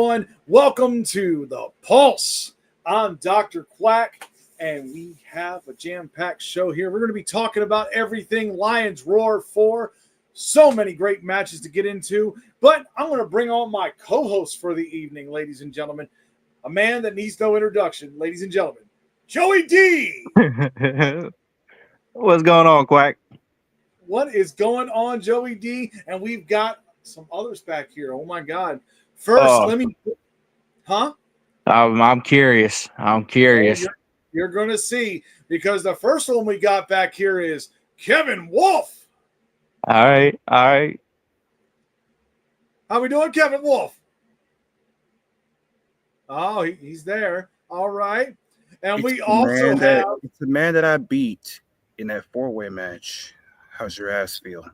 everyone. Welcome to the Pulse. I'm Dr. Quack, and we have a jam-packed show here. We're going to be talking about everything Lions Roar 4. So many great matches to get into, but I'm going to bring on my co-host for the evening, ladies and gentlemen. A man that needs no introduction, ladies and gentlemen. Joey D! What's going on, Quack? What is going on, Joey D? And we've got some others back here. Oh, my God. First, let me... Huh? I'm curious. Oh, you're going to see, because the first one we got back here is Kevin Wolf. All right. How we doing, Kevin Wolf? Oh, he's there. All right. And we also have... It's the man that I beat in that four-way match. How's your ass feel?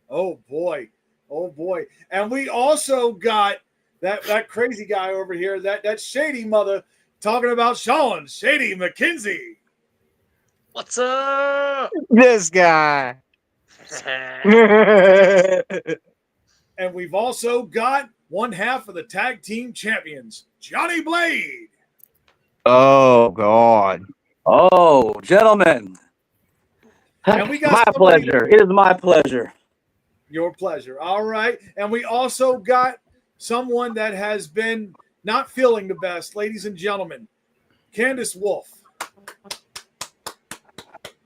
Oh, boy. And we also got that crazy guy over here, that shady mother, talking about Sean Shady McKenzie. What's up? This guy. And we've also got one half of the tag team champions, Johnny Blade. Oh, God. Oh, gentlemen. And we got my pleasure. It is my pleasure. Your pleasure. All right. And we also got someone that has been not feeling the best, ladies and gentlemen, Candace Wolf.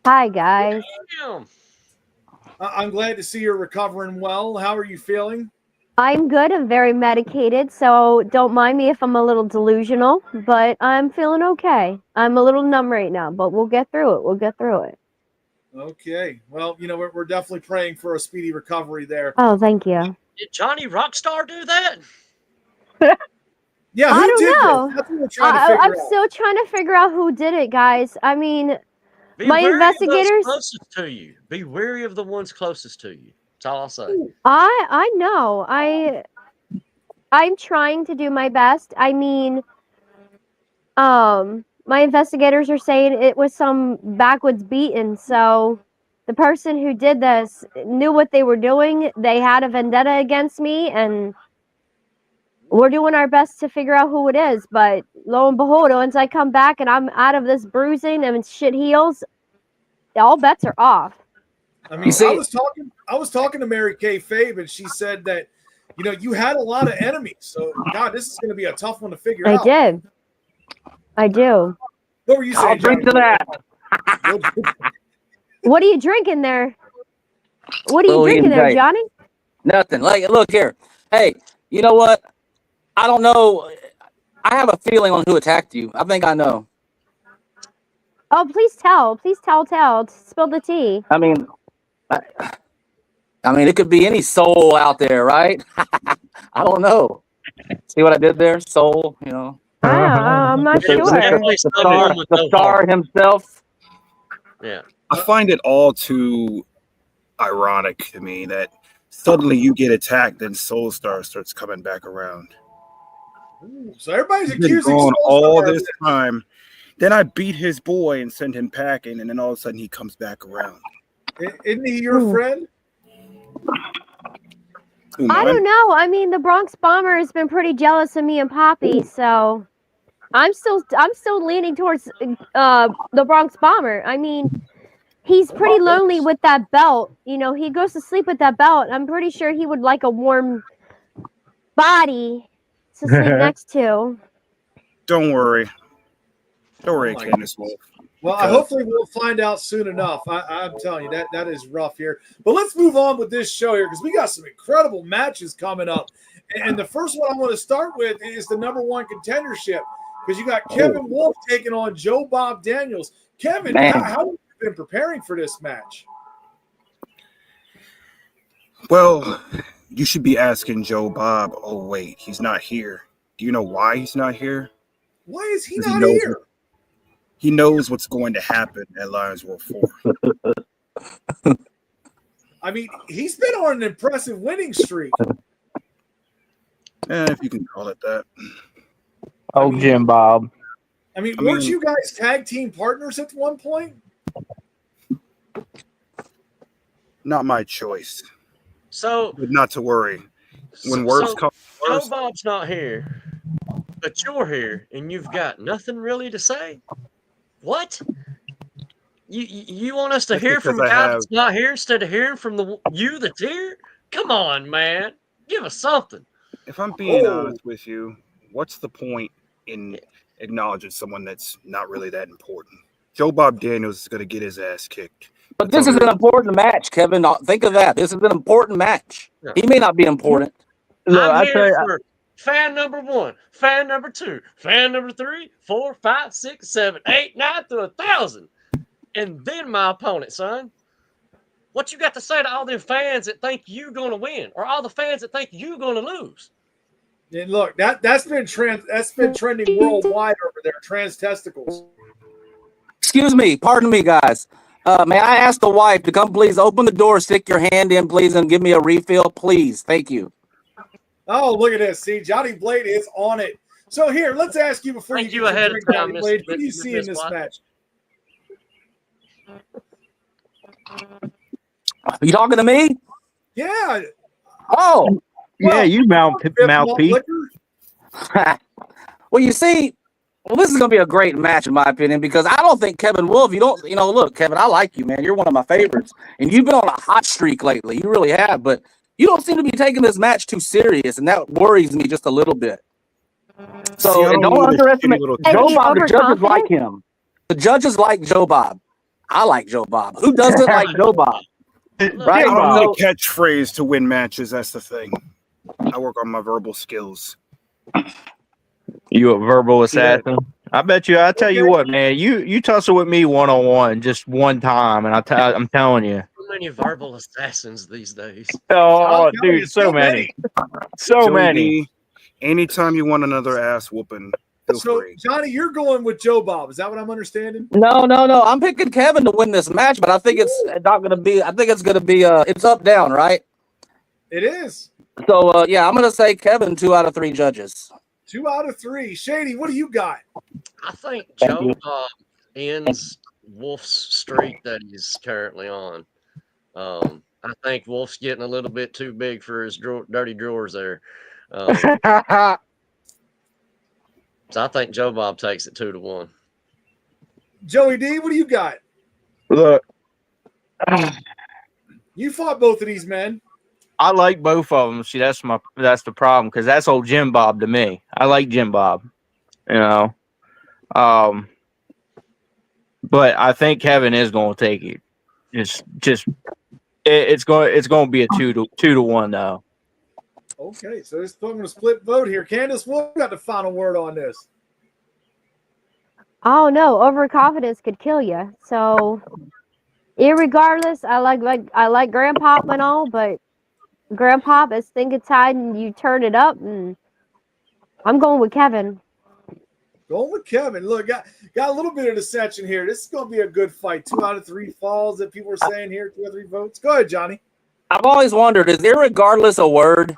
Hi, guys. I'm glad to see you're recovering well. How are you feeling? I'm good. I'm very medicated, so don't mind me if I'm a little delusional, but I'm feeling okay. I'm a little numb right now, but we'll get through it. Okay. Well, we're definitely praying for a speedy recovery there. Oh, thank you. Did Johnny Rockstar do that? Yeah, I don't know. That's what we're trying to figure I'm out. still trying to figure out who did it, guys. I mean, Be my wary investigators. of those closest to you. Be wary of the ones closest to you. That's all I'll say. I know. I'm trying to do my best. I mean, my investigators are saying it was some backwoods beating, so the person who did this knew what they were doing. They had a vendetta against me, and we're doing our best to figure out who it is. But lo and behold, once I come back and I'm out of this bruising and shit heals, all bets are off. I mean, I was talking to Mary Kay Fabe, and she said that, you had a lot of enemies. So, God, this is going to be a tough one to figure out. I do. What were you saying? I'll drink to that. What are you drinking there? What are you drinking there, Johnny? Nothing. Look here. Hey, you know what? I don't know. I have a feeling on who attacked you. I think I know. Oh, please tell. Please tell. Spill the tea. I mean, it could be any soul out there, right? I don't know. See what I did there? Soul, I'm not sure. The star himself. Yeah. I find it all too ironic to me that suddenly you get attacked, then Soul Star starts coming back around. Ooh, so everybody's He's been accusing gone Soul all Star this time. Then I beat his boy and send him packing, and then all of a sudden he comes back around. Isn't he your friend? I don't know. I mean, the Bronx Bomber has been pretty jealous of me and Poppy, so I'm still leaning towards the Bronx Bomber. I mean, he's pretty lonely with that belt. He goes to sleep with that belt. I'm pretty sure he would like a warm body to sleep next to. Don't worry, Candace Wolf. Well, hopefully we'll find out soon enough. I'm telling you, that is rough here. But let's move on with this show here, because we got some incredible matches coming up. And the first one I want to start with is the number one contendership, because you got Kevin Wolf taking on Joe Bob Daniels. Kevin, how have you been preparing for this match? Well, you should be asking Joe Bob. Oh, wait, he's not here. Do you know why he's not here? Why is he not here? He knows what's going to happen at Lions Roar 4. I mean, he's been on an impressive winning streak. If you can call it that. Jim Bob. Weren't you guys tag team partners at one point? Not my choice. So, but not to worry. when worse comes to Joe worse, Bob's not here, but you're here, and you've got nothing really to say. What? You want us to That's hear from a because I guy have- that's not here instead of hearing from you that's here? Come on, man. Give us something. if I'm being Oh. honest with you, what's the point in acknowledging someone that's not really that important? Joe Bob Daniels is going to get his ass kicked. But this is an important match, Kevin. Think of that. This is an important match. Yeah. He may not be important. Look, I'm I here tell you, for fan number 1, fan number 2, fan number 3, 4, 5, 6, 7, 8, 9 to 1,000. And then my opponent, son. What you got to say to all them fans that think you gonna win, or all the fans that think you gonna lose? And look, that's been trending worldwide over there. Trans testicles. Excuse me. Pardon me, guys. May I ask the wife to come please open the door, stick your hand in, please, and give me a refill, please? Thank you. Oh, look at this. See, Johnny Blade is on it. So here, let's ask you before Thank you you get your ahead of drink, time, Johnny Miss- Blade. Who Miss- do you see Miss in this Watt. match? Are you talking to me? Yeah. Oh, yeah, you mouthpiece. Liquor. well, you see, this is gonna be a great match in my opinion because I don't think Kevin Wolf. Look, Kevin, I like you, man. You're one of my favorites, and you've been on a hot streak lately. You really have, but you don't seem to be taking this match too serious, and that worries me just a little bit. So, See, I and don't don't need a underestimate shitty little Joe Is he Bob. The judges overconfident? like him. The judges like Joe Bob. I like Joe Bob. Who doesn't like Joe Bob? Right? I don't So- need a catchphrase to win matches. That's the thing. I work on my verbal skills. You a verbal assassin? I bet you. I tell you Okay. what, man. You tussle with me 1-on-1 just one time, and I'm telling you. So many verbal assassins these days. Oh, I'll tell you, dude, so many, so Joey many. D, anytime you want another ass whooping, feel So, free. Johnny, you're going with Joe Bob. Is that what I'm understanding? No. I'm picking Kevin to win this match, but I think it's not going to be. I think it's going to be. It's up down, right? It is. So yeah, I'm going to say Kevin. 2 out of 3 judges. 2 out of 3. Shady, what do you got? I think Thank Joe you. Bob ends Wolf's streak that he's currently on. I think Wolf's getting a little bit too big for his dirty drawers there. So I think Joe Bob takes it 2-1. Joey D, what do you got? Look, You fought both of these men. I like both of them. See, that's the problem because that's old Jim Bob to me. I like Jim Bob, but I think Kevin is going to take it. It's going to be a 2-1 though. Okay, so it's going to split vote here. Candace, what got the final word on this? Oh no, overconfidence could kill you. So, irregardless, I like Grandpa and all, but Grandpa is thinking tied and you turn it up, and I'm going with Kevin. Going with Kevin. Look, got a little bit of dissension here. This is going to be a good fight. 2 out of 3 falls that people are saying here. 2 out of 3 votes. Go ahead, Johnny. I've always wondered: is irregardless a word?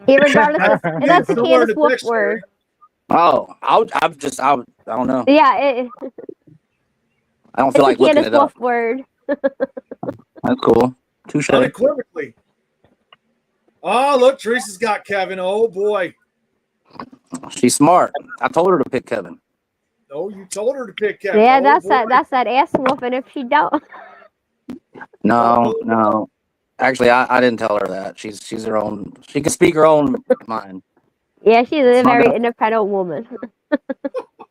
Irregardless, and that's a It's the word Candace of Wolf dictionary. word. Oh, I don't know. Yeah, I don't it's feel a like looking Candace it up. Wolf word. That's cool. Touche. Unequivocally. Oh, look, Teresa's got Kevin. Oh, boy. She's smart. I told her to pick Kevin. Oh, you told her to pick Kevin. Yeah, Oh, that's boy. that ass whooping if she don't. No. Actually, I didn't tell her that. She's her own. She can speak her own mind. Yeah, she's a It's not very gonna- independent woman.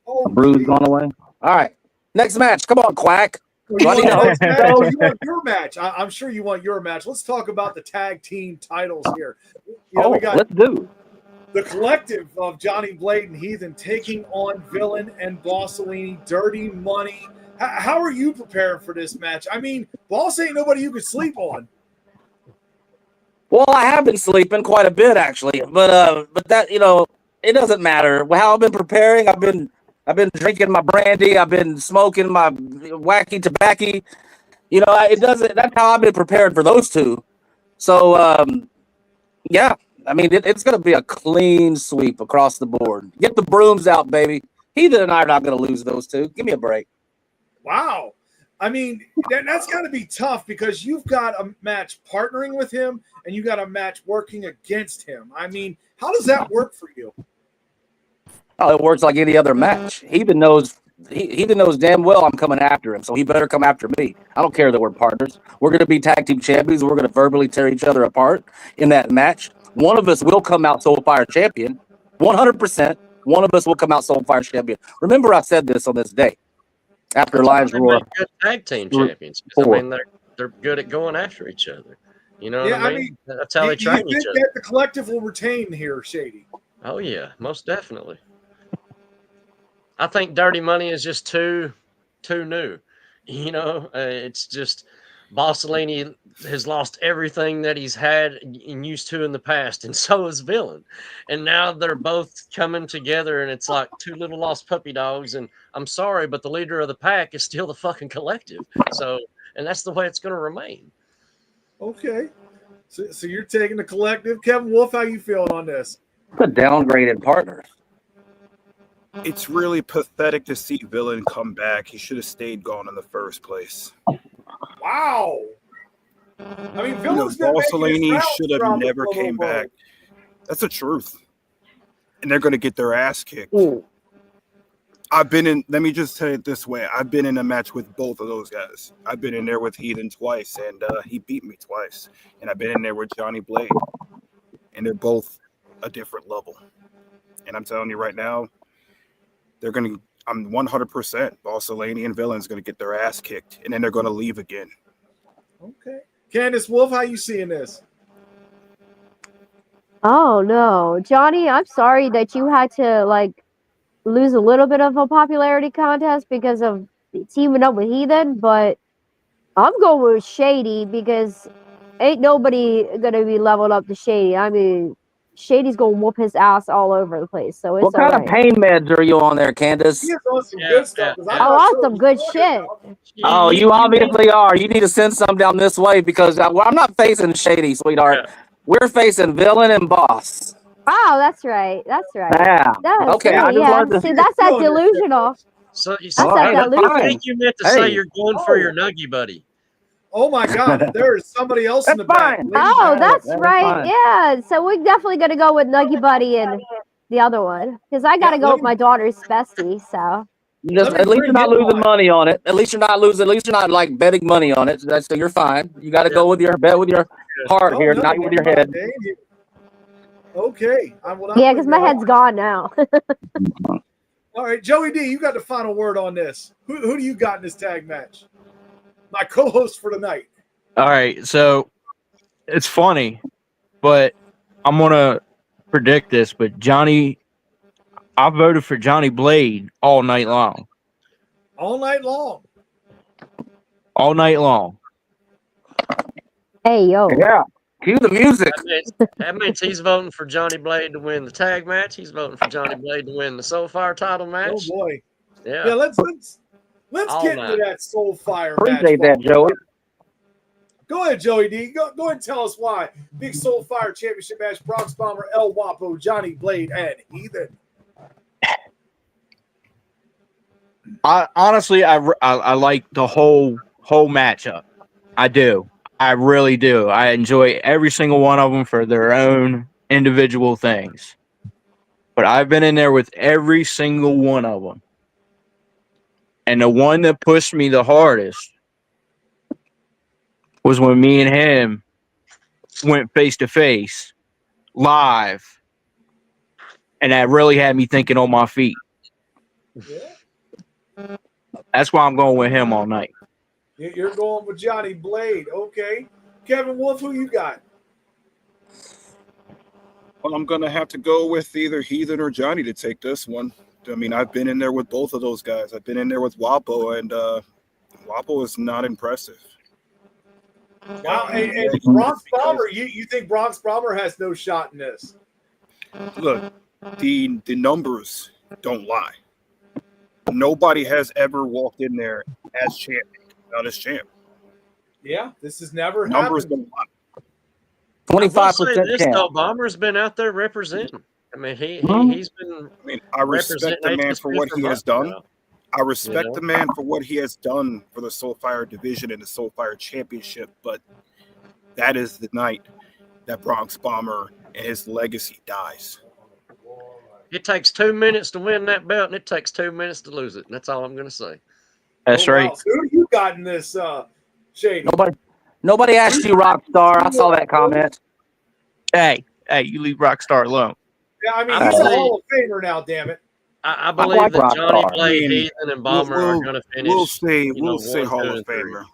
Oh, Bruise geez. gone away. All right. Next match. Come on, Quack. Oh, you Buddy, want no. those match? Oh, you want your match. I'm sure you want your match. Let's talk about the tag team titles here. We got Let's do. the collective of Johnny Blade and Heathen taking on Villain and Bossolini, Dirty Money. How are you preparing for this match? I mean, Boss ain't nobody you could sleep on. Well, I have been sleeping quite a bit actually, but that it doesn't matter. How I've been preparing, I've been drinking my brandy, I've been smoking my wacky tobacco. It doesn't. That's how I've been prepared for those two. So yeah, I mean it's going to be a clean sweep across the board. Get the brooms out, baby. Heathen and I are not going to lose those two. Give me a break. Wow. I mean, that's got to be tough because you've got a match partnering with him and you got a match working against him. I mean, how does that work for you? Oh, it works like any other match. He even knows damn well I'm coming after him, so he better come after me. I don't care that we're partners. We're going to be tag team champions. We're going to verbally tear each other apart in that match. One of us will come out Soulfire champion, 100%. One of us will come out Soulfire champion. Remember, I said this on this day after Lions Roar. Good tag team champions. I mean, they're good at going after each other. You know what I mean? That's how they train each other. That the collective will retain here, Shady? Oh yeah, most definitely. I think Dirty Money is just too new. You know, it's just Bossolini has lost everything that he's had and used to in the past, and so is Villain. And now they're both coming together, and it's like two little lost puppy dogs. And I'm sorry, but the leader of the pack is still the fucking collective. So, and that's the way it's going to remain. Okay. So you're taking the collective. Kevin Wolf, how you feeling on this? The downgraded partners. It's really pathetic to see Villain come back. He should have stayed gone in the first place. Wow. I mean, Bossolini should have never came back. That's the truth. And they're going to get their ass kicked. Ooh. Let me just say it this way. I've been in a match with both of those guys. I've been in there with Heathen twice, and he beat me twice. And I've been in there with Johnny Blade. And they're both a different level. And I'm telling you right now, I'm 100% Bossolini and Villain's going to get their ass kicked, and then they're going to leave again. Okay. Candace Wolf, how you seeing this? Oh no, Johnny, I'm sorry that you had to lose a little bit of a popularity contest because of teaming up with Heathen, but I'm going with Shady because ain't nobody gonna be leveled up to Shady. I mean, Shady's gonna whoop his ass all over the place. So it's what kind of pain meds are you on there, Candace? He is on some good stuff. On some good shit. Oh, you obviously are. You need to send some down this way because I'm not facing Shady, sweetheart. Yeah. We're facing Villain and Boss. Oh, that's right. That's right. Yeah. Okay, I just wanted to- See, that's that delusional. So you That's that I delusion. think you meant to say you're going for your nuggy buddy. Oh my God, there is somebody else in the back. fine. Oh, that's That's right. fine. Yeah. So we're definitely gonna go with Nuggy Buddy and the other one because I gotta go with my daughter's bestie. So At least you're not losing money on it. At least you're not like betting money on it. So you're fine. You got to go with your bet with your heart here, not with your head. Okay. yeah, because my head's gone now. All right, Joey D, you got the final word on this. Who do you got in this tag match? My co-host for tonight. All right, so it's funny, but I'm gonna predict this. But I voted for Johnny Blade all night long. All night long. All night long. Hey yo. Yeah. Cue the music. That means he's voting for Johnny Blade to win the tag match. He's voting for Johnny Blade to win the Soulfire title match. Oh boy. Yeah. Yeah, let's All get night. into that Soulfire Appreciate match. that, Joey. Go ahead, Joey D. Go ahead and tell us why. Big Soulfire Championship match, Bronx Bomber, El Wapo, Johnny Blade, and Heathen. I honestly like the whole matchup. I do. I really do. I enjoy every single one of them for their own individual things. But I've been in there with every single one of them. And the one that pushed me the hardest was when me and him went face to face live. And that really had me thinking on my feet. Yeah. That's why I'm going with him all night. You're going with Johnny Blade. Okay. Kevin Wolf, who you got? Well, I'm going to have to go with either Heathen or Johnny to take this one. I mean, I've been in there with both of those guys. I've been in there with Wapo, and Wapo is not impressive. Wow. And Bronx Bomber, you think Bronx Bomber has no shot in this? Look, the numbers don't lie. Nobody has ever walked in there as champion, not as champ. Yeah, this has never Numbers happened. don't lie. 25% This chance. though, Bomber's been out there representing. I mean, he's been. I mean, I respect the man for what he has done. I respect the man for what he has done for the Soulfire division and the Soulfire Championship, but that is the night that Bronx Bomber and his legacy dies. It takes 2 minutes to win that belt, and it takes 2 minutes to lose it. That's all I'm going to say. That's right. Wow. So who you got in this, Shady? Nobody asked you, Rockstar. I saw that comment. Hey, you leave Rockstar alone. Yeah, I mean, he's a Hall of Famer now, damn it. I believe like that Johnny Rockstar. Blade, Heathen, and Bomber are going to finish. We'll say one, Hall two, of and three. Famer.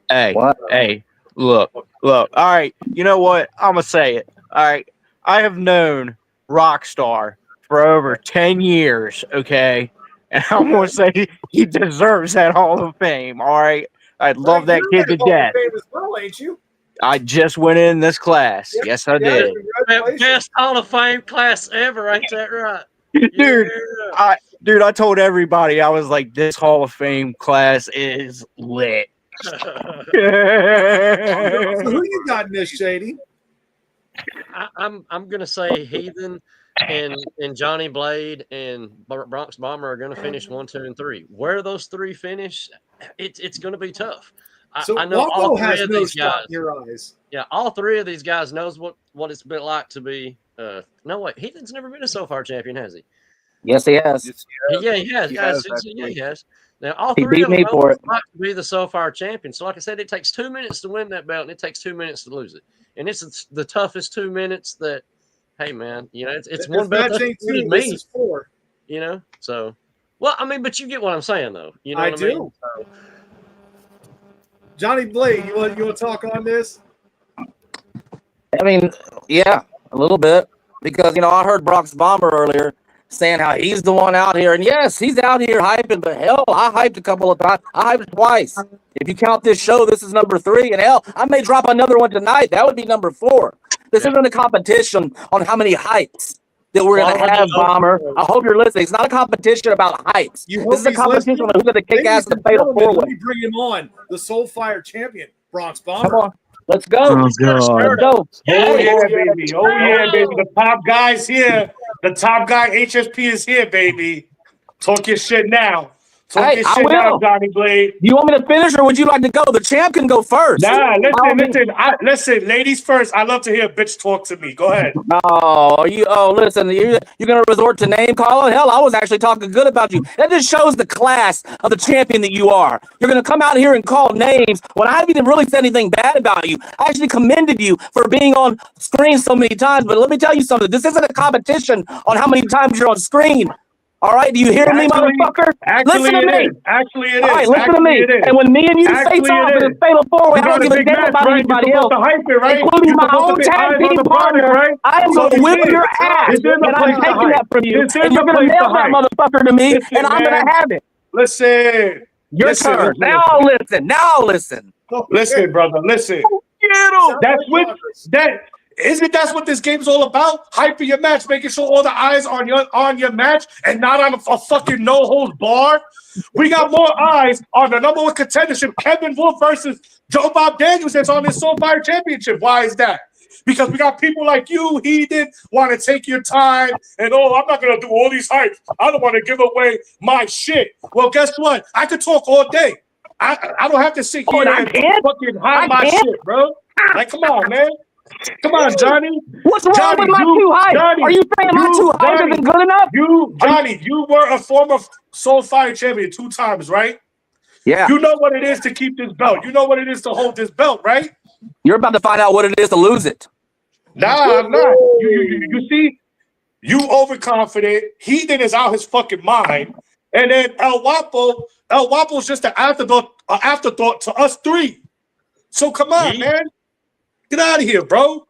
Hey, What? hey, look. All right, you know what? I'm gonna say it. All right, I have known Rockstar for over 10 years. Okay, and I'm gonna say he deserves that Hall of Fame. All right, I love that You're kid to in Hall of death. Fame as well, ain't you? I just went in this class. Yep. Yes, I Yeah, did, congratulations. Best Hall of Fame class ever, ain't that right? dude. Yeah. I told everybody I was like, this Hall of Fame class is lit. So who you got in this, Shady? I'm gonna say Heathen and Johnny Blade and Bronx Bomber are gonna finish 1, 2, and 3. Where those three finish, it's gonna be tough. So I know all Waco three has of no these shot guys. in your eyes. Yeah, all three of these guys knows what it's been like to be. No wait, Heathen's never been a SoFar champion, has he? Yes, he has. Yeah, he has. He Guys, has, yeah, he has. Now all He three beat of them me for it. like to be the SoFar champion. So, like I said, it takes 2 minutes to win that belt, and it takes 2 minutes to lose it. And it's the toughest 2 minutes that. Hey man, you know it's This one belt match that ain't suited two, this me. is 4. You know, so well, I mean, but you get what I'm saying, though. You know I what do. I mean? So, Johnny Blade, you want to talk on this? I mean, yeah, a little bit. Because, I heard Bronx Bomber earlier saying how he's the one out here. And yes, he's out here hyping, but hell, I hyped a couple of times. I hyped twice. If you count this show, this is number 3. And hell, I may drop another one tonight. That would be number 4. This isn't a competition on how many hypes that we're going to have, Bomber. I hope you're listening. It's not a competition about hypes. This is a competition on who's going to kick ass in the fatal 4-way. Let me bring him on. The Soulfire champion, Bronx Bomber. Come on. Let's go. Oh, Let's God. go. Oh yeah, baby. Oh yeah, baby. The top guy's here. The top guy, HSP, is here, baby. Talk your shit now. Talk Hey, your I shit now, will. Johnny Blade. Do you want me to finish or would you like to go? The champ can go first. Nah, By all means. listen, ladies first. I love to hear a bitch talk to me. Go ahead. Listen, you're gonna resort to name calling? Hell, I was actually talking good about you. That just shows the class of the champion that you are. You're gonna come out here and call names when I haven't even really said anything bad about you. I actually commended you for being on screen so many times. But let me tell you something. This isn't a competition on how many times you're on screen. All right, do you hear me, motherfucker? Listen to me. Actually, it is. All right, listen to me. And when me and you face off in a fatal 4-way, I don't give a damn about anybody else, including my own tag team partner. I am going to whip your ass, and I'm taking that from you. And you're going to mail that motherfucker to me, and I'm going to have it. Listen. Your turn. Now listen. Listen, brother. Listen. That's what this game's all about? Hyping your match, making sure all the eyes are on your match and not on a fucking no-holds bar. We got more eyes on the number 1 contendership, Kevin Wolf versus Joe Bob Daniels, that's on this Soulfire Championship. Why is that? Because we got people like you, Heathen, want to take your time and, I'm not going to do all these hypes. I don't want to give away my shit. Well, guess what? I could talk all day. I don't have to sit here and fucking hide my shit, bro. Like, come on, man. Come on, Johnny. What's wrong with my too hype? Are you saying my too hype isn't good enough? Johnny, you were a former Soulfire champion 2 times, right? Yeah. You know what it is to keep this belt. You know what it is to hold this belt, right? You're about to find out what it is to lose it. Nah, I'm not. You see, you overconfident. Heathen is out his fucking mind. And then El Wapo's just an afterthought to us 3. So come on, man. Get out of here, bro.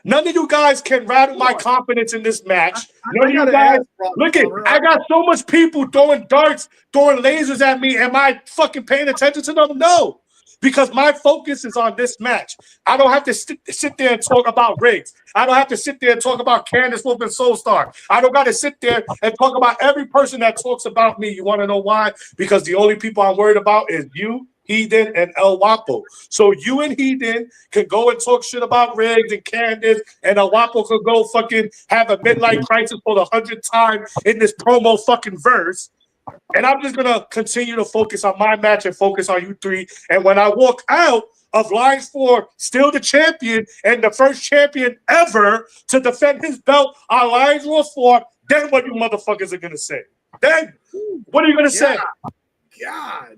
None of you guys can rattle my confidence in this match. None of you guys. Look at, I got so much people throwing darts, throwing lasers at me. Am I fucking paying attention to them? No. Because my focus is on this match. I don't have to sit there and talk about Riggs. I don't have to sit there and talk about Candice Wolf and Soulstar. I don't got to sit there and talk about every person that talks about me. You want to know why? Because the only people I'm worried about is you, Heathen, and El Wapo. So you and Heathen can go and talk shit about Riggs and Candice, and El Wapo could go fucking have a midlife crisis for the 100th time in this promo fucking verse. And I'm just gonna continue to focus on my match and focus on you three. And when I walk out of Lions 4, still the champion and the first champion ever to defend his belt on Lions Roar 4, then what you motherfuckers are gonna say? Then what are you gonna say? God.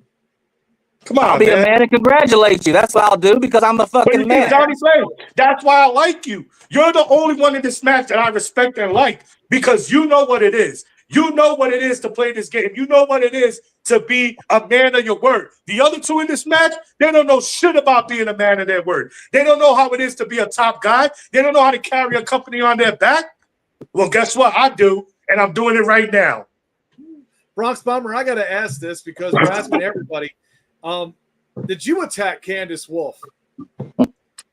Come on, I'll be man. a man and congratulate you. That's what I'll do because I'm the But fucking you man. Johnny Blaze, that's why I like you. You're the only one in this match that I respect and like because you know what it is. You know what it is to play this game. You know what it is to be a man of your word. The other two in this match, they don't know shit about being a man of their word. They don't know how it is to be a top guy. They don't know how to carry a company on their back. Well, guess what? I do, and I'm doing it right now. Bronx Bomber, I got to ask this because we're asking everybody. Did you attack Candace Wolf?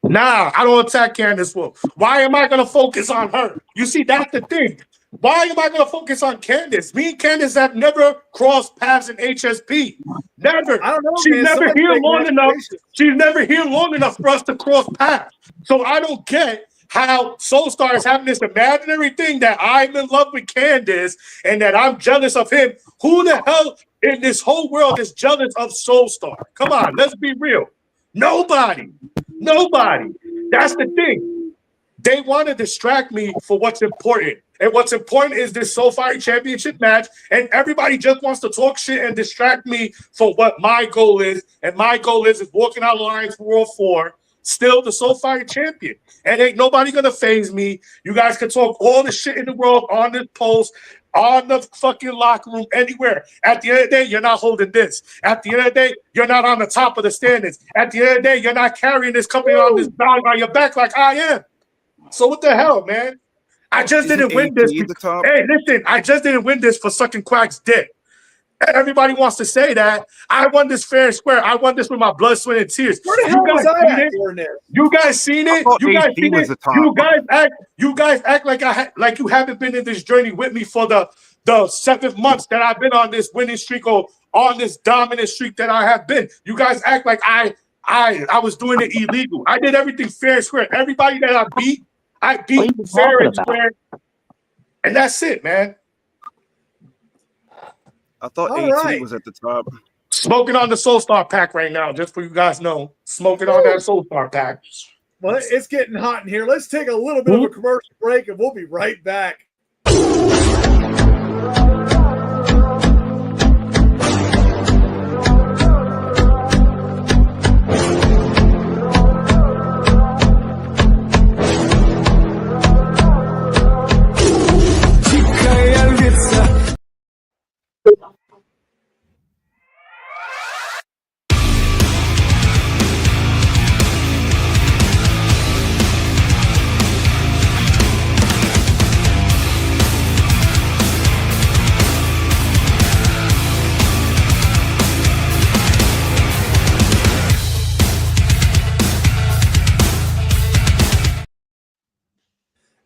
Nah, I don't attack Candace Wolf. Why am I going to focus on her? You see, that's the thing. Why am I going to focus on Candace? Me and Candace have never crossed paths in HSP. Never. I don't know. She's man. never Somebody here make long an enough. accusation. She's never here long enough for us to cross paths. So I don't get how Soulstar is having this imaginary thing that I'm in love with Candace and that I'm jealous of him. Who the hell in this whole world is jealous of Soulstar? Come on, let's be real. Nobody. Nobody. That's the thing. They want to distract me for what's important. And what's important is this Soulfire Championship match. And everybody just wants to talk shit and distract me for what my goal is. And my goal is walking out Lions World 4, still the Soulfire champion. And ain't nobody going to phase me. You guys can talk all the shit in the world on this post, on the fucking locker room, anywhere. At the end of the day, you're not holding this. At the end of the day, you're not on the top of the standings. At the end of the day, you're not carrying this company on this dog on your back like I am. So what the hell, man? I just didn't win this. Hey, listen, I just didn't win this for sucking Quack's dick. Everybody wants to say that. I won this fair and square. I won this with my blood, sweat, and tears. Where the hell was I at during there? You guys seen it? You guys seen it? You guys act like you haven't been in this journey with me for the 7 months that I've been on this winning streak or on this dominant streak that I have been. You guys act like I was doing it illegal. I did everything fair and square. Everybody that I beat fair and square. And that's it, man. I thought All AT right. was at the top. Smoking on the Soulstar pack right now, just for you guys know. Smoking on that Soulstar pack. Well, it's getting hot in here. Let's take a little bit of a commercial break and we'll be right back.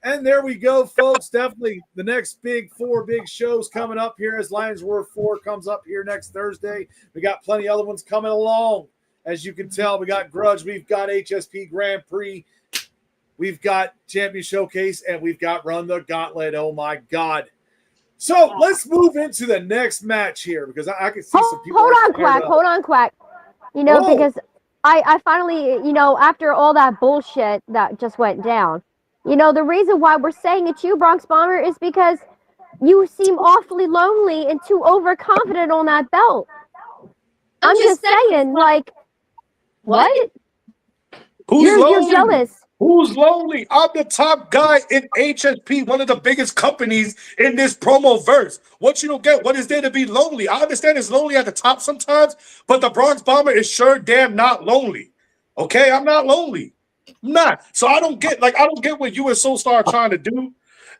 And there we go, folks. Definitely the next four big shows coming up here as Lions Roar 4 comes up here next Thursday. We got plenty of other ones coming along. As you can tell, we got Grudge, we've got HSP Grand Prix, we've got Champion Showcase, and we've got Run the Gauntlet. Oh, my God. So let's move into the next match here because I can see some people. Hold on, Quack. You know, because I finally, you know, after all that bullshit that just went down, you know, the reason why we're saying it's you, Bronx Bomber, is because you seem awfully lonely and too overconfident on that belt. I'm just saying, like, what? You're jealous. Who's lonely? I'm the top guy in HSP, one of the biggest companies in this promo verse. What you don't get, what is there to be lonely? I understand it's lonely at the top sometimes, but the Bronx Bomber is sure damn not lonely. Okay, I'm not lonely. I'm not. So I don't get what you and Soulstar are trying to do.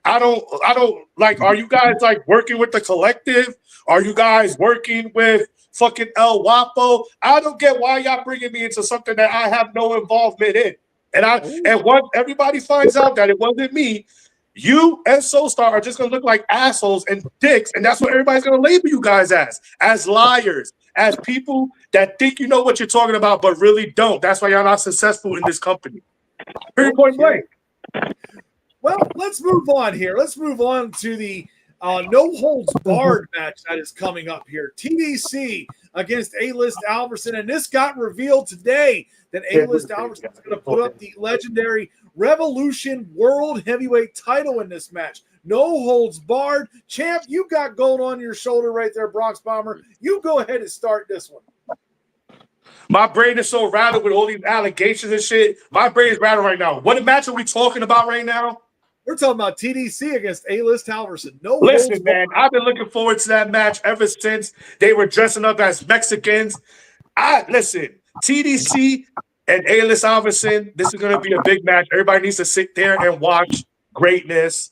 I don't like, are you guys like working with the collective? Are you guys working with fucking El Wapo? I don't get why y'all bringing me into something that I have no involvement in. And once everybody finds out that it wasn't me, you and Soulstar are just gonna look like assholes and dicks, and that's what everybody's gonna label you guys as liars, as people that think you know what you're talking about but really don't. That's why y'all not successful in this company. Very point blank. Well, let's move on here. Let's move on to the No holds barred match that is coming up here. TDC against A-List Alverson, and this got revealed today that A-List Alverson is going to put up the legendary Revolution World Heavyweight title in this match. No holds barred. Champ, you got gold on your shoulder right there, Bronx Bomber. You go ahead and start this one. My brain is so rattled with all these allegations and shit. My brain is rattled right now. What match are we talking about right now? We're talking about TDC against A-List Halverson. No Listen, holds man, barred. I've been looking forward to that match ever since they were dressing up as Mexicans. Listen, TDC and A-List Alverson, this is going to be a big match. Everybody needs to sit there and watch greatness.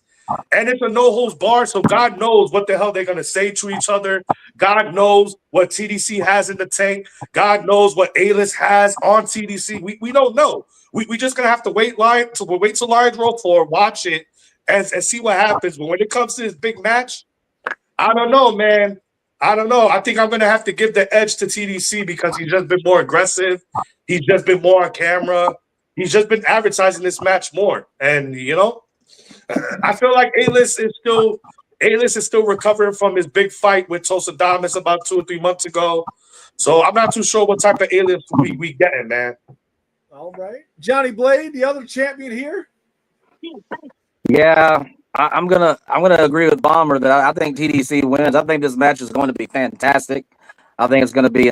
And it's a no holds barred, so God knows what the hell they're going to say to each other. God knows what TDC has in the tank. God knows what A-List has on TDC. We don't know. We just going to have to wait till Lions Roll 4, watch it, and see what happens. But when it comes to this big match, I don't know, man. I don't know. I think I'm going to have to give the edge to TDC because he's just been more aggressive. He's just been more on camera. He's just been advertising this match more. And, you know, I feel like A-List is still recovering from his big fight with Tosadamas about 2 or 3 months ago. So I'm not too sure what type of A-List we getting, man. All right. Johnny Blade, the other champion here. Yeah, I'm gonna agree with Bomber that I think TDC wins. I think this match is going to be fantastic. I think it's going to be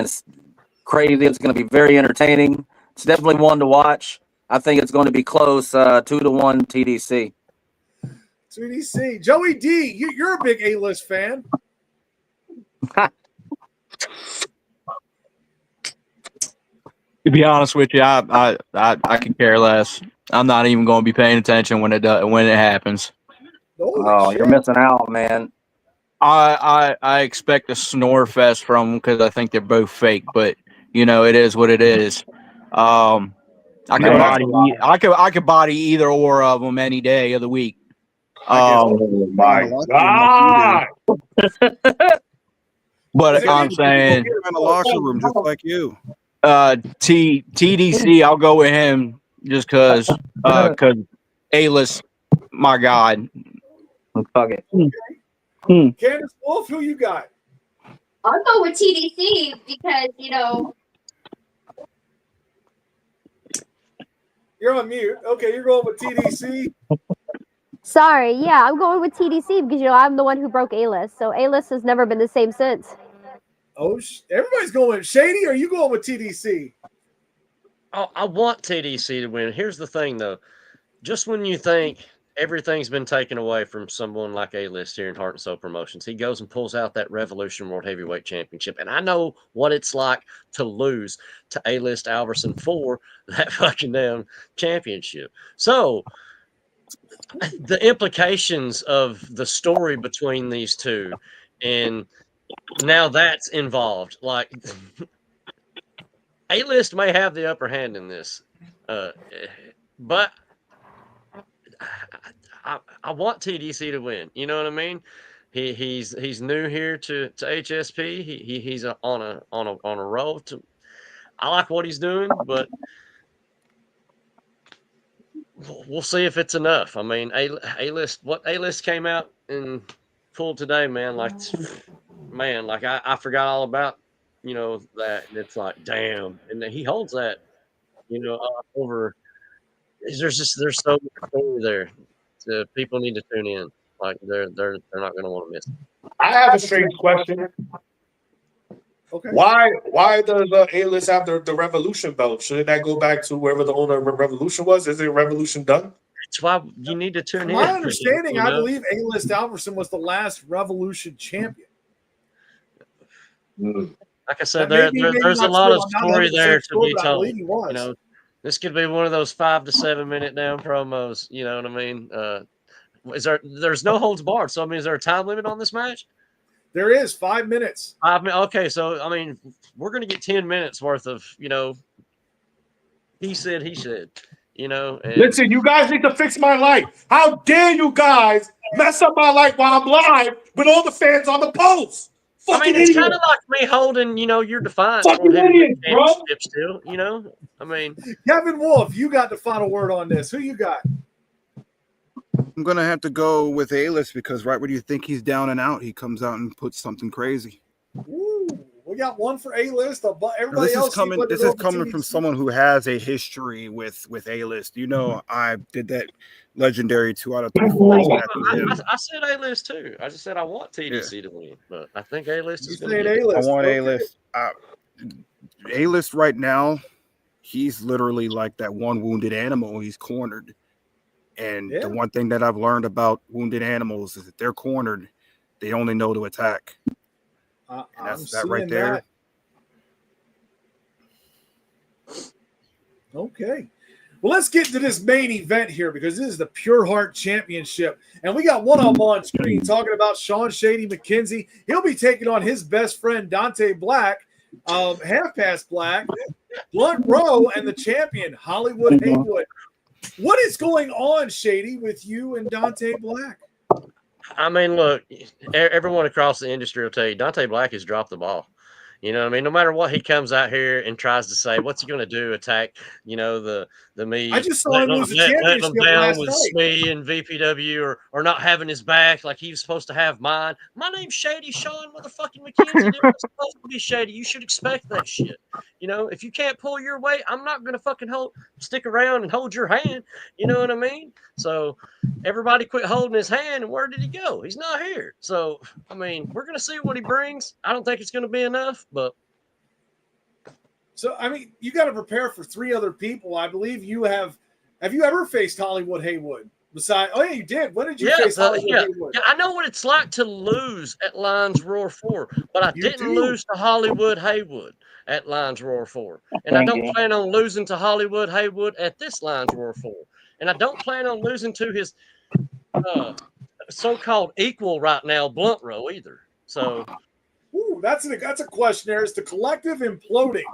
crazy. It's going to be very entertaining. It's definitely one to watch. I think it's going to be close, 2-1 TDC. TDC. Joey D, you're a big A-List fan. To be honest with you, I could care less. I'm not even going to be paying attention when it happens. Oh, you're missing out, man. I expect a snore fest from them because I think they're both fake, but you know it is what it is. I could body either or of them any day of the week. Oh my God! But I'm saying in the locker room just like you. TDC, I'll go with him just because A-List, my God. Fuck it. Candace Wolf, who you got? I'll go with TDC because, you know. You're on mute. Okay, you're going with TDC. Sorry, yeah, I'm going with TDC because I'm the one who broke A-List, so A-List has never been the same since. Oh, everybody's going with Shady. Or are you going with TDC? Oh, I want TDC to win. Here's the thing, though. Just when you think everything's been taken away from someone like A-List here in Heart and Soul Promotions, he goes and pulls out that Revolution World Heavyweight Championship. And I know what it's like to lose to A-List Alverson for that fucking damn championship. So the implications of the story between these two, and now that's involved. Like, A-List may have the upper hand in this, but I want TDC to win. You know what I mean? He's new here to HSP. He's on a roll to. I like what he's doing, but we'll see if it's enough. I mean, A-List, what A-List came out and pulled today, man. Like, I forgot all about, you know, that. And it's like, damn. And he holds that, you know, over. There's so much story there. So people need to tune in. Like, they're not going to want to miss it. I have a strange question. Okay. Why does A-List have the Revolution belt? Shouldn't that go back to wherever the owner of Revolution was? Is it Revolution done? That's why you need to tune in. My understanding, you know? I believe A-List Alverson was the last Revolution champion. Like I said, Maybe there's a not lot of true. I'm not story there 100% to sure, be but I told. believe he was. You know, this could be one of those 5 to 7 minute down promos. You know what I mean? There's no holds barred. So I mean, is there a time limit on this match? There is 5 minutes. 5 minutes. Okay, so I mean, we're gonna get 10 minutes worth of, you know, he said, you know. And Listen, you guys need to fix my life. How dare you guys mess up my life while I'm live with all the fans on the post? I Fucking mean, it's idiot. kind of like me holding, you know, your Defiant Fucking idiot, bro. championship still. You know, I mean, Kevin Wolf, you got the final word on this. Who you got? I'm gonna have to go with A-List because right when you think he's down and out, he comes out and puts something crazy. Ooh, we got one for A-List. Now, Everybody this else is coming. seems like This they're is going for coming from TDC. someone who has a history with A-List. You know, I did that legendary 2 out of 3 falls match with him. I said A-List too. I just said I want TDC to win, but I think A-List You is going to saying get it. A-List? I want Okay. A-List. A-List right now, he's literally like that one wounded animal. He's cornered. And Yeah. the one thing that I've learned about wounded animals is that they're cornered. They only know to attack. And that's that right there. Okay. Well, let's get to this main event here because this is the Pure Heart Championship. And we got one of them on screen talking about Sean Shady McKenzie. He'll be taking on his best friend, Dante Black, Half Past Black, Blunt Rowe, and the champion, Hollywood Haywood. What is going on, Shady, with you and Dante Black? I mean, look, everyone across the industry will tell you Dante Black has dropped the ball. You know what I mean? No matter what he comes out here and tries to say, what's he going to do? Attack, the me. I just saw him lose the letting championship him down last with night. Smee and VPW or not having his back like he was supposed to have mine. My name's Shady Sean motherfucking McKenzie. Dude, I'm supposed to be Shady. You should expect that shit. If you can't pull your weight, I'm not going to fucking stick around and hold your hand. You know what I mean? So everybody quit holding his hand, and where did he go? He's not here. So, I mean, we're going to see what he brings. I don't think it's going to be enough, but. So, I mean, you got to prepare for 3 other people. I believe you have. Have you ever faced Hollywood Haywood? Besides, oh yeah, you did. When did you face Hollywood Haywood? Yeah, I know what it's like to lose at Lions Roar 4, but I didn't lose to Hollywood Haywood at Lions Roar 4. And I don't plan on losing to Hollywood Haywood at this Lions Roar 4. And I don't plan on losing to his so-called equal right now, Blunt Rowe, either. So, ooh, that's a question there. Is the collective imploding?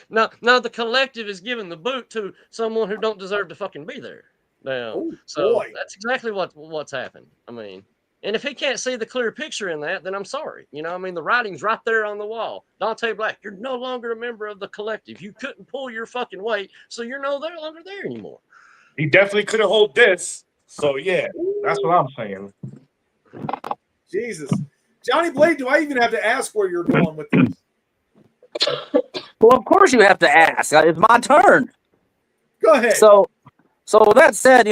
No, the collective is giving the boot to someone who don't deserve to fucking be there. Now, that's exactly what's happened. I mean, and if he can't see the clear picture in that, then I'm sorry. The writing's right there on the wall. Dante Black, you're no longer a member of the collective. You couldn't pull your fucking weight, so you're no longer there anymore. He definitely couldn't hold this. So yeah, that's what I'm saying. Jesus, Johnny Blade, do I even have to ask where you're going with this? Well, of course you have to ask. It's my turn. Go ahead. So with that said,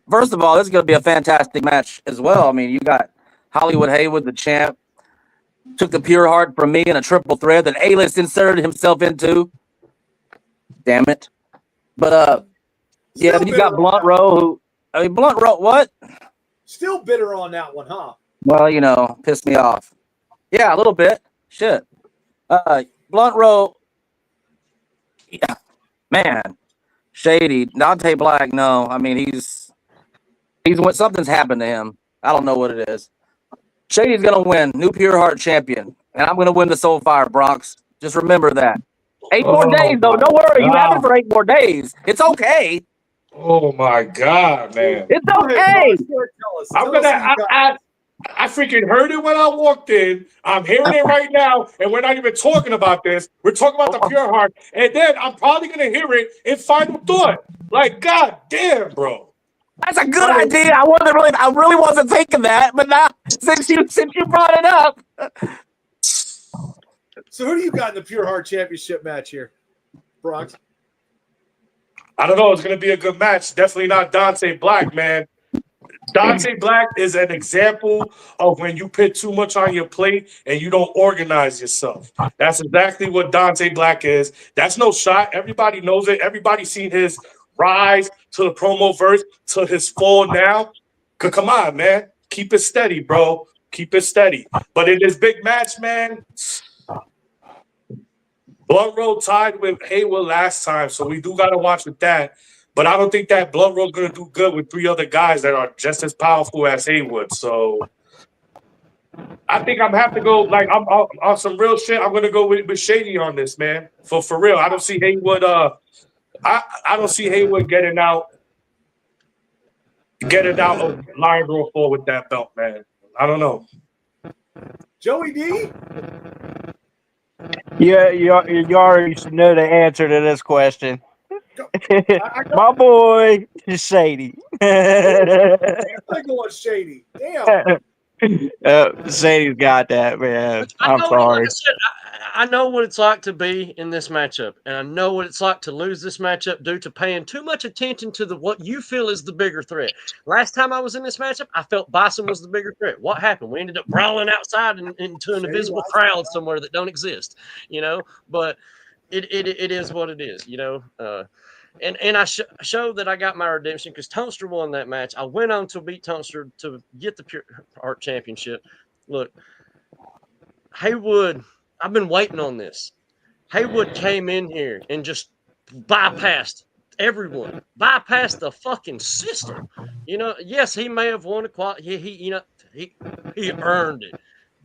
first of all, this is going to be a fantastic match as well. I mean, you got Hollywood Haywood, the champ, took the Pure Heart from me in a triple threat that A-List inserted himself into. Damn it. But yeah, then you got Blunt Rowe, Blunt Rowe, what? Still bitter on that one, huh? Well, pissed me off. Yeah, a little bit. Shit. Blunt Rowe, yeah, man, Shady, Dante Black. No, I mean he's when something's happened to him. I don't know what it is. Shady's gonna win, new Pure Heart champion, and I'm gonna win the Soulfire Bronx. Just remember that. 8 more days, though. Don't worry, you have it for 8 more days. It's okay. Oh my God, man! It's okay. I freaking heard it when I walked in. I'm hearing it right now, and we're not even talking about this. We're talking about the Pure Heart, and then I'm probably gonna hear it in Final Thought. Like, God damn, bro. That's a good idea. I really wasn't thinking that, but now since you brought it up. So who do you got in the Pure Heart Championship match here, Bronx? I don't know. It's gonna be a good match. Definitely not Dante Black, man. Dante Black is an example of when you put too much on your plate and you don't organize yourself. That's exactly what Dante Black is. That's no shot. Everybody knows it. Everybody's seen his rise to the promo verse, to his fall now. Come on, man. Keep it steady, bro. Keep it steady. But in this big match, man, Blunt Rowe tied with Haywood last time, so we do got to watch with that. But I don't think that Blunt Rowe's going to do good with 3 other guys that are just as powerful as Haywood. So I think I'm have to go, like, I'm on some real shit. I'm going to go with Shady on this, man. For real. I don't see Haywood. I don't see Haywood getting out of Lions Roar 4 with that belt, man. I don't know. Joey D? Yeah, you already know the answer to this question. My boy Shady. I'm going Shady. Damn. Shady's got that, man. But I I'm know, like sorry. I said, I know what it's like to be in this matchup, and I know what it's like to lose this matchup due to paying too much attention to what you feel is the bigger threat. Last time I was in this matchup, I felt Bison was the bigger threat. What happened? We ended up brawling outside into an invisible crowd somewhere that don't exist, But it is what it is, And I showed that I got my redemption because Tunster won that match. I went on to beat Tunster to get the Pure Heart Championship. Look, Haywood, I've been waiting on this. Haywood came in here and just bypassed everyone, bypassed the fucking system. Yes, he may have won a quality. He earned it.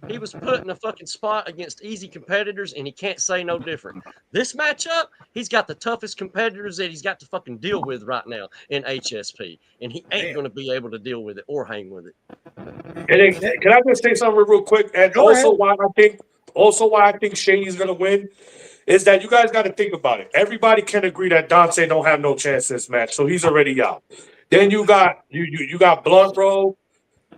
He was put in a fucking spot against easy competitors, and he can't say no different. This matchup, he's got the toughest competitors that he's got to fucking deal with right now in HSP, and he ain't going to be able to deal with it or hang with it. And then, can I just say something real quick? And also why I think Shady's gonna win is that you guys got to think about it. Everybody can agree that Dante don't have no chance in this match, so he's already out. Then you got you got Blunt Road,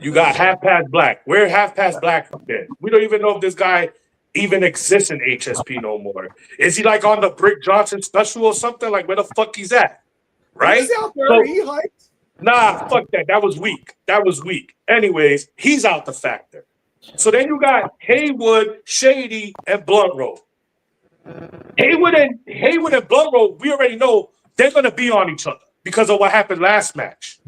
you got Half Past Black. Where Half Past Black been? We don't even know if this guy even exists in HSP no more. Is he like on the Brick Johnson special or something? Like where the fuck he's at? Right? He's out there. So, he hyped. Nah, fuck that. That was weak. Anyways, he's out the factor. So then you got Haywood, Shady, and Blunt Road. Haywood and Blunt Road, we already know they're gonna be on each other because of what happened last match.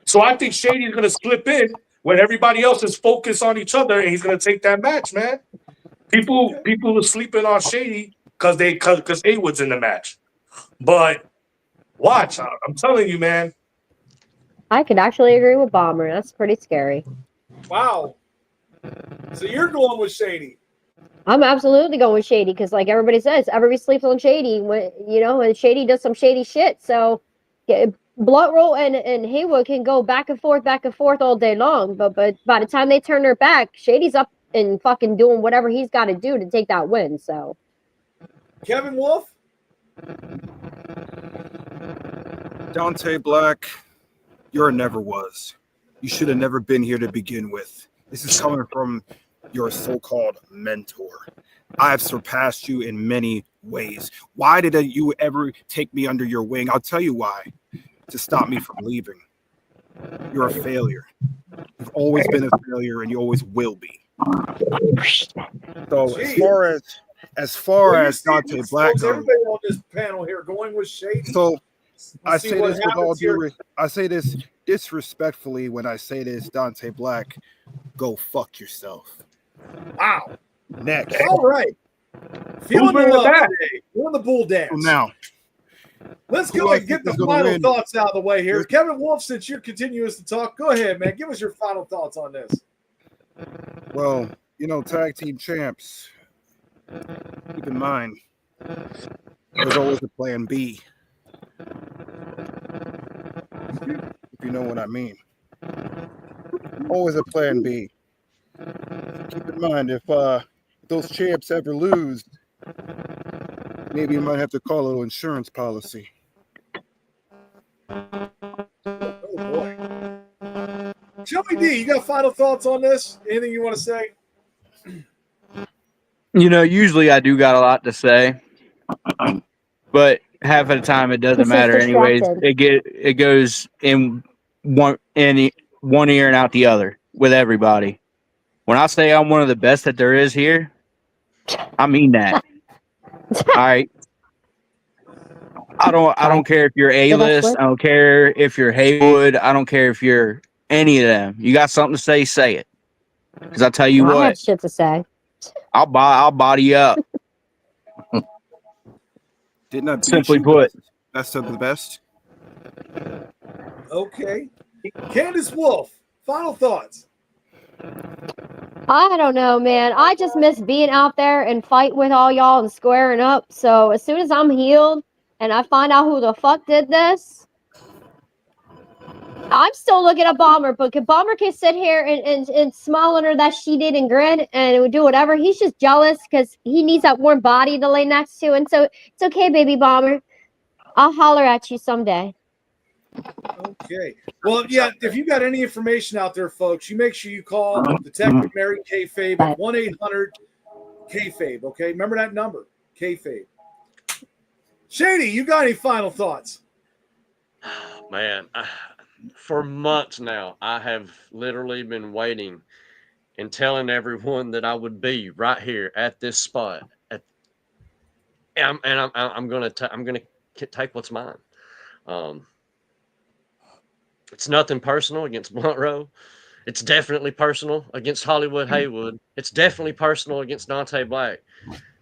So I think Shady's gonna slip in when everybody else is focused on each other, and he's gonna take that match, man. People are sleeping on Shady because Haywood's in the match. But watch, I'm telling you, man. I could actually agree with Bomber. That's pretty scary. Wow. So you're going with Shady. I'm absolutely going with Shady because, like everybody says, everybody sleeps on Shady when and Shady does some shady shit. So, Blunt Roll and Haywood can go back and forth all day long. But by the time they turn their back, Shady's up and fucking doing whatever he's got to do to take that win. So, Kevin Wolf, Dante Black, you're a never was. You should have never been here to begin with. This is coming from your so-called mentor. I have surpassed you in many ways. Why did you ever take me under your wing? I'll tell you why. To stop me from leaving. You're a failure. You've always been a failure, and you always will be. So as far as Dante Black goes, everybody on this panel here going with Shady. So I say this with all due I say this disrespectfully when I say this, Dante Black, go fuck yourself. Wow. Next. All right. Feeling the love today. Doing the bull dance. So now, let's go and get the final thoughts out of the way here. Kevin Wolf, since you're continuous to talk, go ahead, man. Give us your final thoughts on this. Well, tag team champs, keep in mind, there's always a plan B. If you know what I mean. Always a plan B. Keep in mind, if those champs ever lose, maybe you might have to call a little insurance policy. Oh, boy. Joey D, you got final thoughts on this? Anything you want to say? Usually I do got a lot to say, but half of the time it doesn't matter anyways. It goes in one ear and out the other with everybody. When I say I'm one of the best that there is here, I mean that. All right. I don't care if you're A-list. I don't care if you're Haywood. I don't care if you're any of them. You got something to say it. Because I tell you what, I have shit to say. I'll body you up. Didn't I Simply put, best of the best? Okay. Candace Wolf, final thoughts. I don't know, man. I just miss being out there and fight with all y'all and squaring up. So as soon as I'm healed and I find out who the fuck did this, I'm still looking at Bomber, but Bomber can sit here and smile under that she did and grin and do whatever. He's just jealous because he needs that warm body to lay next to. And so it's okay, baby Bomber. I'll holler at you someday. Okay. Well, yeah, if you got any information out there, folks, you make sure you call Detective Mary Kayfabe at 1-800-KFABE, okay? Remember that number, Kayfabe. Shady, you got any final thoughts? Man, for months now, I have literally been waiting and telling everyone that I would be right here at this spot. I'm gonna take what's mine. It's nothing personal against Blunt Row. It's definitely personal against Hollywood Haywood. It's definitely personal against Dante Black.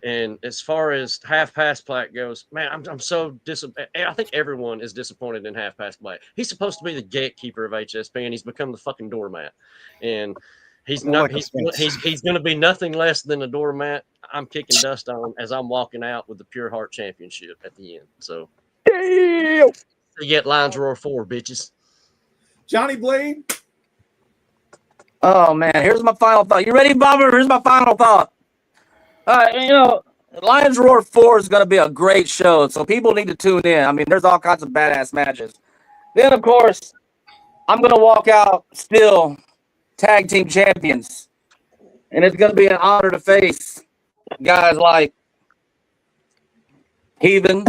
And as far as Half Past Black goes, man, I'm so disappointed. I think everyone is disappointed in Half Past Black. He's supposed to be the gatekeeper of HSP, and he's become the fucking doormat. And he's going to be nothing less than a doormat. I'm kicking dust on him as I'm walking out with the Pure Heart Championship at the end. So, you get Lions Roar 4, bitches. Johnny Blade? Oh man, here's my final thought. You ready, Bomber? Here's my final thought. Lions Roar 4 is going to be a great show, so people need to tune in. I mean, there's all kinds of badass matches. Then, of course, I'm going to walk out still tag team champions, and it's going to be an honor to face guys like Heathen,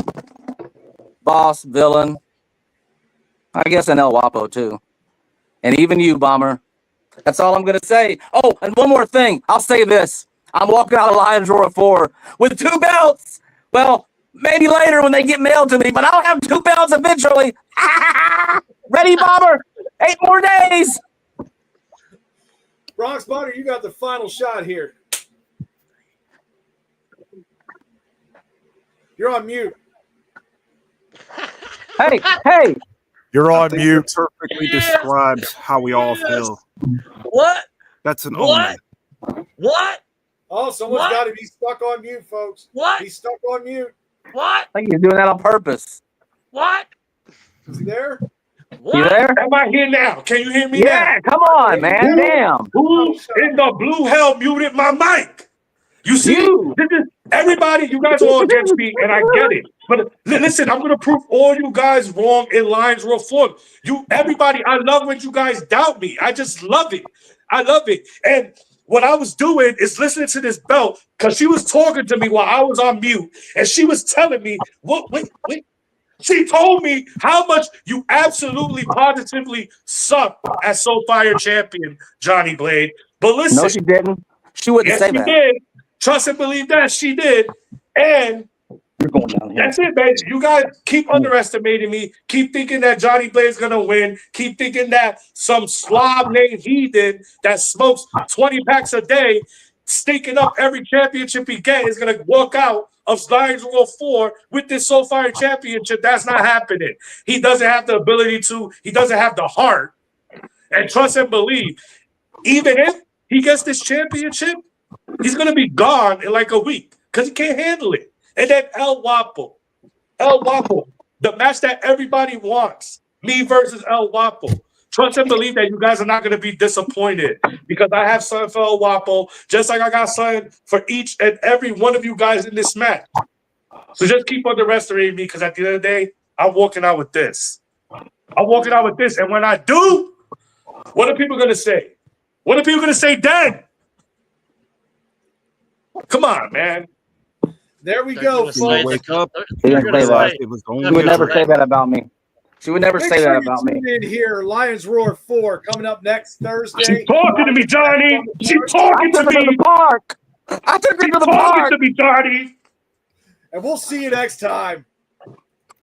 Boss, Villain, I guess an El Guapo too, and even you, Bomber. That's all I'm going to say. Oh, and one more thing. I'll say this. I'm walking out of Lions Roar 4 with 2 belts. Well, maybe later when they get mailed to me, but I'll have 2 belts eventually. Ready, Bomber? 8 more days. Bronx Butter, you got the final shot here. You're on mute. Hey. You're on mute. Perfectly describes how we all feel. What? That's an What? omen. What? Oh, someone's What? got to be stuck on mute, folks. What? He's stuck on mute. What? I think you're doing that on purpose. What? Is he there? What? You there? Am I here now? Can you hear me Yeah, come on, man. Damn. Who in the blue hell muted my mic? You see, this is everybody, you guys are all against me, and I get it. But listen, I'm gonna prove all you guys wrong in Lions Roar 4. Everybody, I love when you guys doubt me. I just love it. I love it. And what I was doing is listening to this belt because she was talking to me while I was on mute, and she was telling me, wait. She told me how much you absolutely positively suck as Soul Fire champion, Johnny Blade. But listen, No, she didn't. She wouldn't say she that. did. Trust and believe that she did. And You're going down here. that's it, man. You guys keep underestimating me. Keep thinking that Johnny Blade's gonna win. Keep thinking that some slob named Heathen that smokes 20 packs a day, stinking up every championship he gets, is gonna walk out of Lions Roar 4 with this Soul Fire championship. That's not happening. He doesn't have the ability to. He doesn't have the heart. And trust and believe, even if he gets this championship, he's gonna be gone in like a week because he can't handle it. And then El Guapo, the match that everybody wants, me versus El Guapo. Trust and believe that you guys are not going to be disappointed because I have something for El Guapo, just like I got something for each and every one of you guys in this match. So just keep underestimating me because at the end of the day, I'm walking out with this. I'm walking out with this. And when I do, what are people going to say? What are people going to say then? Come on, man. There we go, They're gonna folks. say the- Wake up. they're gonna Say that. say- It was She only would never yesterday. say that about me. She would never Make say sure that you about me. tune in here. Lions Roar 4 coming up next Thursday. She's talking to me, Johnny. She's I talking to took her to me. the park. I took her She's to the talking park. to me, Johnny. And we'll see you next time.